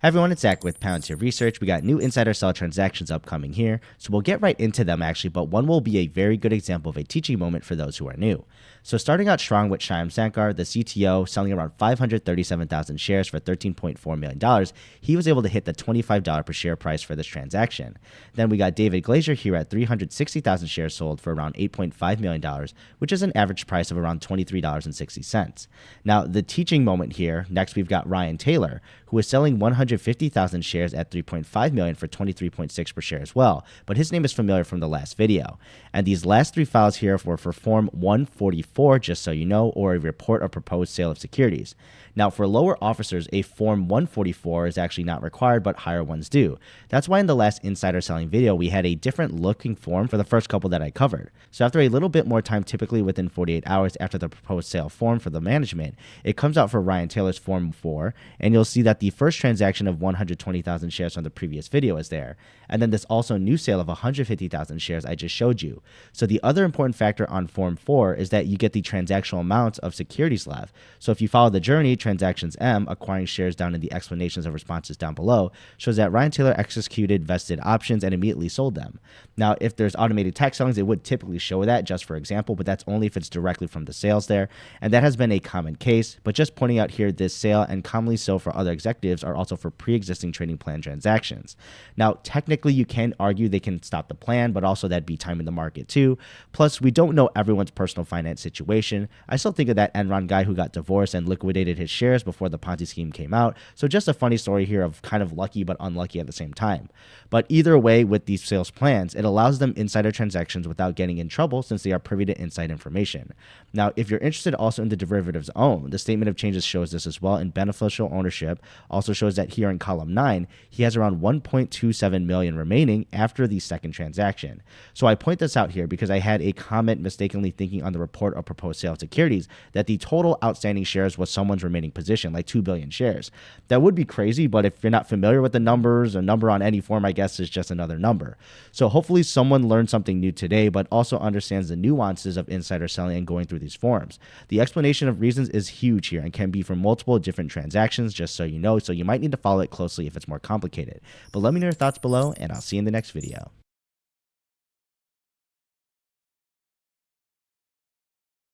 Hi everyone, it's Zach with Palantir Research. We got new insider sell transactions upcoming here, so we'll get right into them actually, but one will be a very good example of a teaching moment for those who are new. So starting out strong with Shyam Sankar, the CTO, selling around 537,000 shares for $13.4 million, he was able to hit the $25 per share price for this transaction. Then we got David Glazer here at 360,000 shares sold for around $8.5 million, which is an average price of around $23.60. Now the teaching moment here, next we've got Ryan Taylor, who is selling 150,000 shares at $3.5 million for $23.6 per share as well, but his name is familiar from the last video. And these last three files here were for Form 144, just so you know, or a report of proposed sale of securities. Now, for lower officers, a Form 144 is actually not required, but higher ones do. That's why in the last insider selling video, we had a different looking form for the first couple that I covered. So after a little bit more time, typically within 48 hours after the proposed sale form for the management, it comes out for Ryan Taylor's Form 4, and you'll see that the first transaction of 120,000 shares from the previous video is there. And then this also new sale of 150,000 shares I just showed you. So the other important factor on Form 4 is that you get the transactional amounts of securities left. So if you follow the journey, transactions M, acquiring shares down in the explanations of responses down below, shows that Ryan Taylor executed vested options and immediately sold them. Now, if there's automated tax sellings, it would typically show that, just for example, but that's only if it's directly from the sales there. And that has been a common case, but just pointing out here, this sale and commonly so for other executives are also for pre-existing trading plan transactions. Now, technically, you can argue they can stop the plan, but also that'd be timing the market too. Plus, we don't know everyone's personal finance situation. I still think of that Enron guy who got divorced and liquidated his shares before the Ponzi scheme came out. So just a funny story here of kind of lucky but unlucky at the same time. But either way, with these sales plans, it allows them insider transactions without getting in trouble since they are privy to inside information. Now, if you're interested also in the derivatives owned, the statement of changes shows this as well, and beneficial ownership also shows that here in column 9, he has around 1.27 million remaining after the second transaction. So I point this out here because I had a comment mistakenly thinking on the report of proposed sale of securities that the total outstanding shares was someone's remaining position, like 2 billion shares. That would be crazy, but if you're not familiar with the numbers, a number on any form, I guess, is just another number. So hopefully someone learned something new today, but also understands the nuances of insider selling and going through these forms. The explanation of reasons is huge here and can be from multiple different transactions, just so you know, so you might need to follow it closely if it's more complicated. But let me know your thoughts below, and I'll see you in the next video.